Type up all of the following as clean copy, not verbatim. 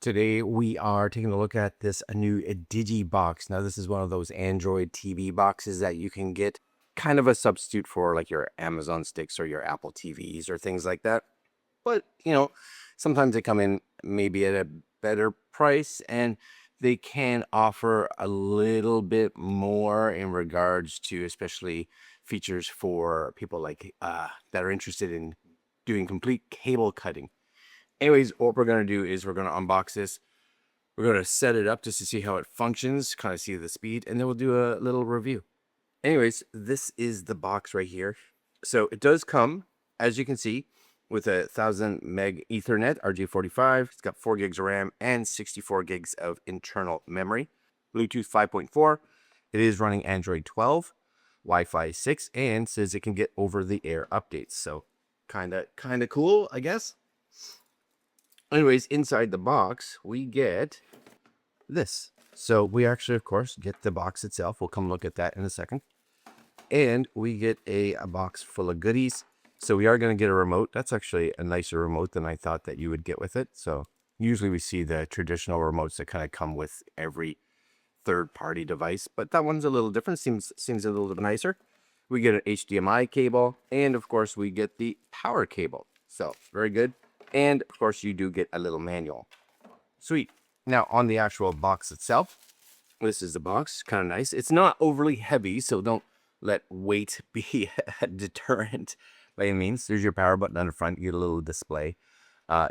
Today we are taking a look at this new Digibox. Now this is one of those Android TV boxes that you can get, kind of a substitute for like your Amazon sticks or your Apple TVs or things like that. But sometimes they come in maybe at a better price, and they can offer a little bit more in regards to especially features for people like that are interested in doing complete cable cutting. Anyways, what we're going to do is we're going to unbox this. We're going to set it up just to see how it functions, kind of see the speed, and then we'll do a little review. Anyways, this is the box right here. So it does come, as you can see, with a 1000 meg Ethernet RJ45. It's got 4 gigs of RAM and 64 gigs of internal memory. Bluetooth 5.4. It is running Android 12, Wi-Fi 6, and says it can get over-the-air updates. So kind of cool, I guess. Anyways, inside the box, we get this. So we actually, of course, get the box itself. We'll come look at that in a second. And we get a box full of goodies. So we are going to get a remote. That's actually a nicer remote than I thought that you would get with it. So usually we see the traditional remotes that kind of come with every third-party device, but that one's a little different. Seems a little bit nicer. We get an HDMI cable, and of course we get the power cable. So very good. And of course you do get a little manual. Sweet. Now on the actual box itself, this is the box. Kind of nice. It's not overly heavy, so don't let weight be a deterrent by any means. There's your power button on the front. You get a little display.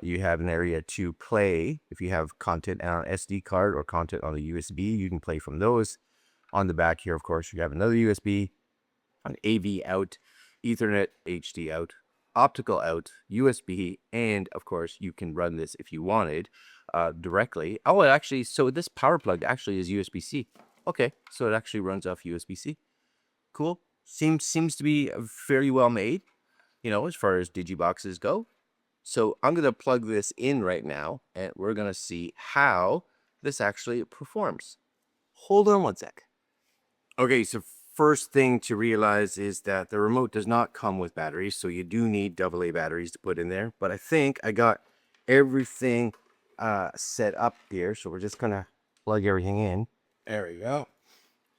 You have an area to play. If you have content on an SD card or content on a USB, you can play from those. On the back here, of course, you have another USB, an AV out, Ethernet HD out, optical out, USB, and of course you can run this if you wanted directly. Oh, it actually, so this power plug actually is USB-C. Okay, so it actually runs off USB-C. Cool. Seems to be very well made, as far as digiboxes go. So I'm gonna plug this in right now, and we're gonna see how this actually performs. Hold on one sec. Okay, so first thing to realize is that the remote does not come with batteries, so you do need AA batteries to put in there. But I think I got everything set up here, so we're just gonna plug everything in. There we go.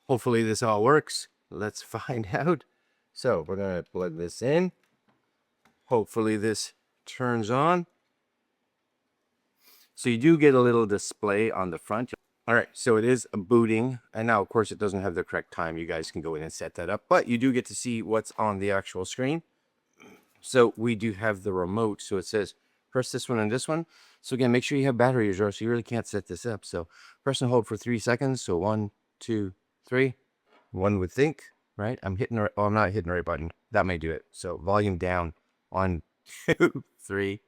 Hopefully this all works. Let's find out. So we're gonna plug this in. Hopefully this turns on. So you do get a little display on the front. All right, so it is booting, and now of course it doesn't have the correct time. You guys can go in and set that up, but you do get to see what's on the actual screen. So we do have the remote, so it says press this one and this one. So again, make sure you have batteries, or else you really can't set this up. So press and hold for 3 seconds. So 1, 2, 3. One would think, right? I'm hitting the, oh, I'm not hitting the right button. That may do it. So volume down. 1, 2, 3.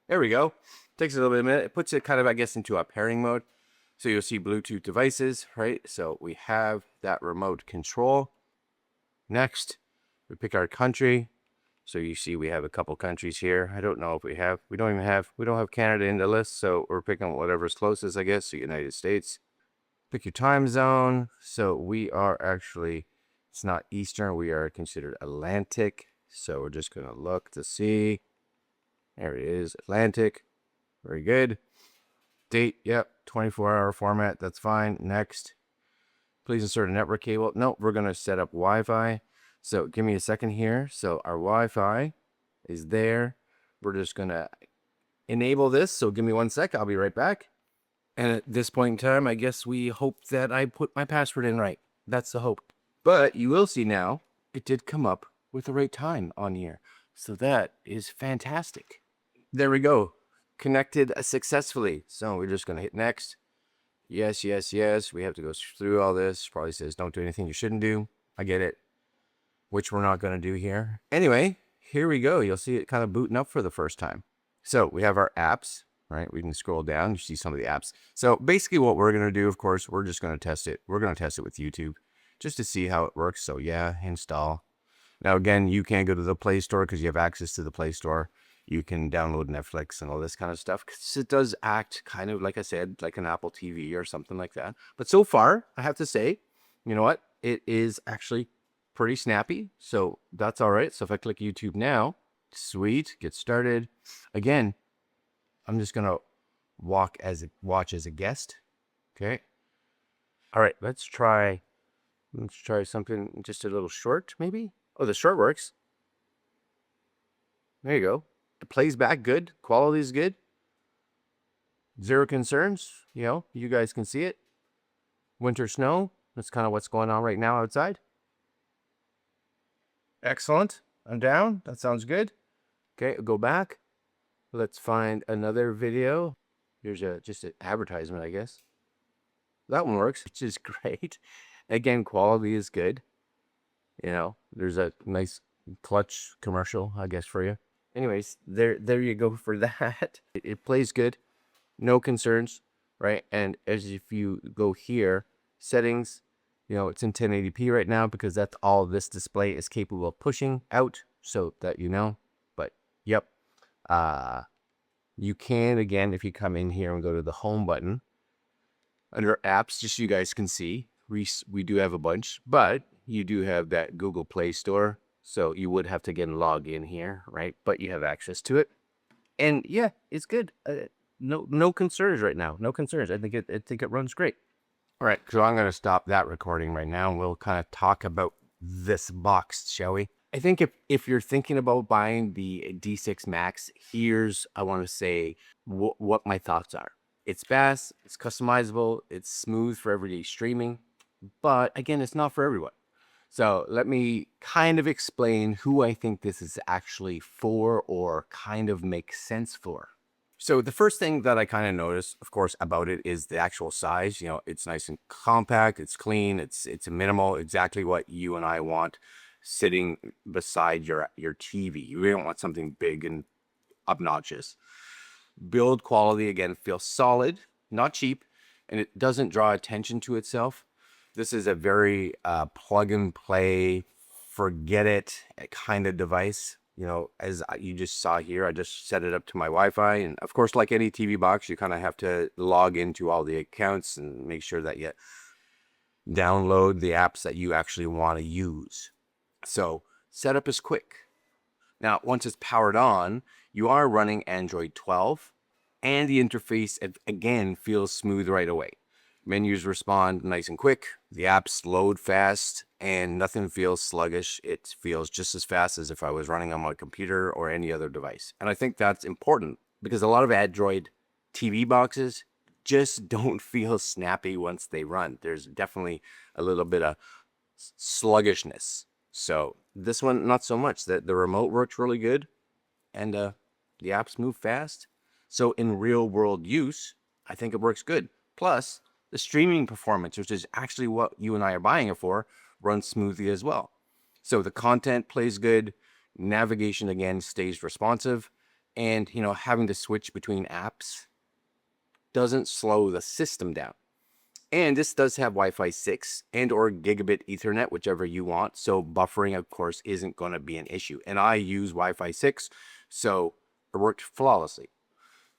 There we go. Takes a little bit of a minute. It puts it kind of, I guess, into a pairing mode. So you'll see Bluetooth devices, right? So we have that remote control. Next, we pick our country. So you see we have a couple countries here. I don't know if we don't have Canada in the list. So we're picking whatever's closest, I guess. So United States. Pick your time zone. So we are actually, it's not Eastern. We are considered Atlantic. So we're just going to look to see. There it is, Atlantic. Very good. Date, yep, 24-hour format. That's fine. Next. Please insert a network cable. No, we're going to set up Wi-Fi. So give me a second here. So our Wi-Fi is there. We're just going to enable this. So give me 1 sec. I'll be right back. And at this point in time, I guess we hope that I put my password in right. That's the hope. But you will see now, it did come up with the right time on here. So that is fantastic. There we go. Connected successfully. So we're just going to hit next. Yes, yes, yes. We have to go through all this. Probably says don't do anything you shouldn't do. I get it. Which we're not going to do here. Anyway, here we go. You'll see it kind of booting up for the first time. So we have our apps, right? We can scroll down. You see some of the apps. So basically what we're going to do, of course, we're just going to test it. We're going to test it with YouTube just to see how it works. So yeah, install. Now, again, you can't go to the Play Store because you have access to the Play Store. You can download Netflix and all this kind of stuff. Because it does act kind of, like I said, like an Apple TV or something like that. But so far, I have to say, you know what? It is actually pretty snappy. So that's all right. So if I click YouTube now, sweet, get started. Again, I'm just going to watch as a guest. Okay. All right, let's try something just a little short, maybe. Oh, the short works. There you go. It plays back good. Quality is good. Zero concerns. You guys can see it. Winter snow. That's kind of what's going on right now outside. Excellent. I'm down. That sounds good. Okay, I'll go back. Let's find another video. Here's just an advertisement, I guess. That one works, which is great. Again, quality is good. There's a nice clutch commercial, I guess, for you. Anyways, there you go for that. It plays good. No concerns, right? And as if you go here, settings, it's in 1080p right now because that's all this display is capable of pushing out, so that But yep, you can, again, if you come in here and go to the home button under apps, just so you guys can see, we do have a bunch, but you do have that Google Play Store, so you would have to again log in here, right? But you have access to it, and yeah, it's good. No concerns right now. No concerns. I think it runs great. All right, so I'm going to stop that recording right now, and we'll kind of talk about this box, shall we? I think if you're thinking about buying the D6 MAX, I want to say what my thoughts are. It's fast, it's customizable, it's smooth for everyday streaming, but again, it's not for everyone. So let me kind of explain who I think this is actually for, or kind of makes sense for. So the first thing that I kind of noticed, of course, about it is the actual size. It's nice and compact, it's clean, it's minimal, exactly what you and I want sitting beside your TV. You don't want something big and obnoxious. Build quality, again, feels solid, not cheap, and it doesn't draw attention to itself. This is a very plug and play, forget it kind of device. As you just saw here, I just set it up to my Wi-Fi. And of course, like any TV box, you kind of have to log into all the accounts and make sure that you download the apps that you actually want to use. So setup is quick. Now, once it's powered on, you are running Android 12, and the interface, again, feels smooth right away. Menus respond nice and quick, the apps load fast, and nothing feels sluggish. It feels just as fast as if I was running on my computer or any other device. And I think that's important because a lot of Android TV boxes just don't feel snappy once they run. There's definitely a little bit of sluggishness. So this one, not so much. The remote works really good, and the apps move fast. So in real world use, I think it works good. Plus, the streaming performance, which is actually what you and I are buying it for, runs smoothly as well. So the content plays good, navigation again stays responsive, and having to switch between apps doesn't slow the system down. And this does have Wi-Fi 6 and or gigabit Ethernet, whichever you want. So buffering, of course, isn't going to be an issue. And I use Wi-Fi 6, so it worked flawlessly.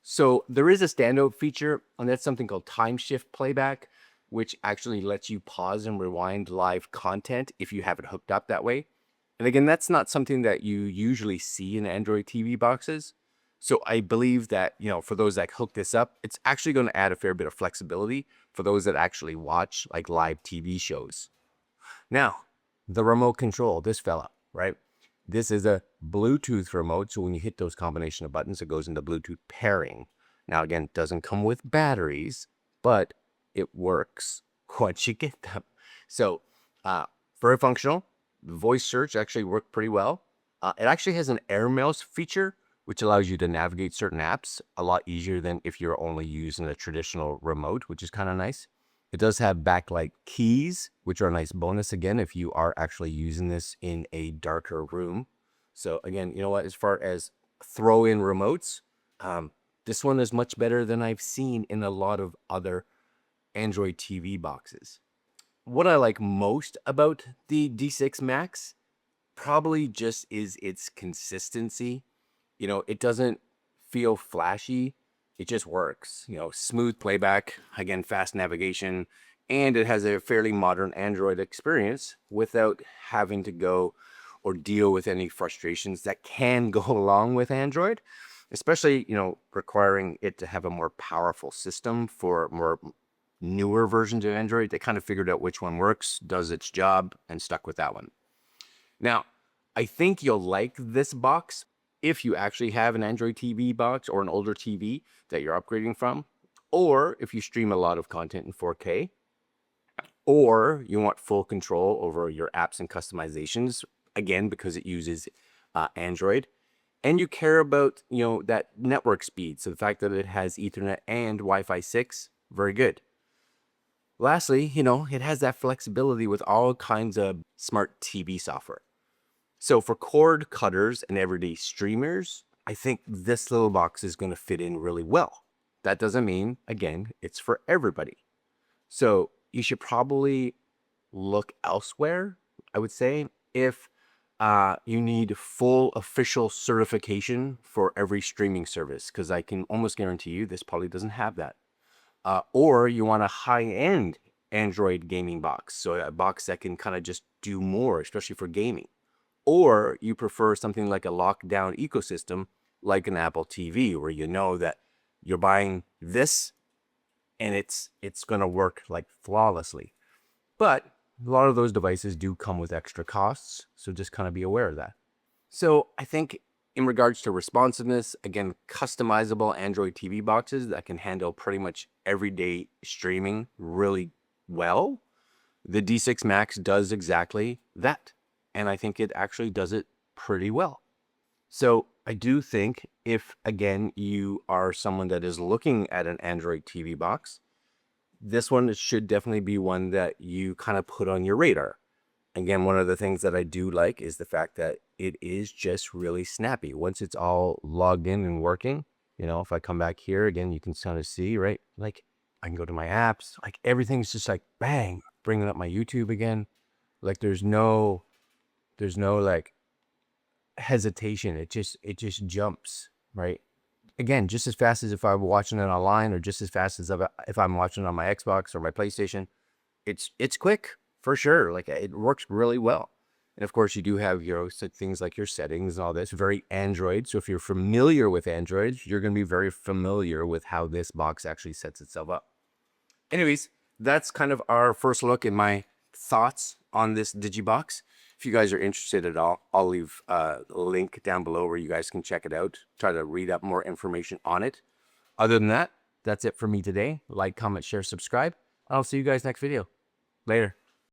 So there is a standout feature, and that's something called time shift playback, which actually lets you pause and rewind live content if you have it hooked up that way. And again, that's not something that you usually see in Android TV boxes. So I believe that, for those that hook this up, it's actually going to add a fair bit of flexibility for those that actually watch like live TV shows. Now, the remote control, this fella, right? This is a Bluetooth remote, so when you hit those combination of buttons, it goes into Bluetooth pairing. Now, again, it doesn't come with batteries, but it works once you get them. So, very functional. The voice search actually worked pretty well. It actually has an air mouse feature, which allows you to navigate certain apps a lot easier than if you're only using a traditional remote, which is kind of nice. It does have backlight keys, which are a nice bonus, again, if you are actually using this in a darker room. So again, you know what, as far as throw-in remotes, this one is much better than I've seen in a lot of other Android TV boxes. What I like most about the D6 MAX probably just is its consistency. It doesn't feel flashy. It just works. Smooth playback, again, fast navigation, and it has a fairly modern Android experience without having to go or deal with any frustrations that can go along with Android. especially, requiring it to have a more powerful system for more newer versions of Android. They kind of figured out which one works, does its job, and stuck with that one. Now, I think you'll like this box if you actually have an Android TV box or an older TV that you're upgrading from, or if you stream a lot of content in 4K, or you want full control over your apps and customizations, again, because it uses Android, and you care about, that network speed. So the fact that it has Ethernet and Wi-Fi 6, very good. Lastly, it has that flexibility with all kinds of smart TV software. So for cord cutters and everyday streamers, I think this little box is going to fit in really well. That doesn't mean, again, it's for everybody. So you should probably look elsewhere, I would say, if you need full official certification for every streaming service, because I can almost guarantee you this probably doesn't have that. Or you want a high-end Android gaming box, so a box that can kind of just do more, especially for gaming. Or you prefer something like a lockdown ecosystem, like an Apple TV, where you know that you're buying this and it's going to work like flawlessly. But a lot of those devices do come with extra costs, so just kind of be aware of that. So I think in regards to responsiveness, again, customizable Android TV boxes that can handle pretty much everyday streaming really well. The D6 MAX does exactly that. And I think it actually does it pretty well. So I do think if, again, you are someone that is looking at an Android TV box, this one should definitely be one that you kind of put on your radar. Again, one of the things that I do like is the fact that it is just really snappy. Once it's all logged in and working, if I come back here again, you can kind of see, right? Like I can go to my apps, like everything's just like bang, bringing up my YouTube again. Like there's no like hesitation. It just jumps, right? Again, just as fast as if I'm watching it online, or just as fast as if I'm watching it on my Xbox or my PlayStation. It's quick for sure. Like it works really well. And of course, you do have things like your settings and all this, very Android. So if you're familiar with Android, you're going to be very familiar with how this box actually sets itself up. Anyways, that's kind of our first look and my thoughts on this Digibox. If you guys are interested at all, I'll leave a link down below where you guys can check it out, try to read up more information on it. Other than that, that's it for me today. Like, comment, share, subscribe. I'll see you guys next video. Later.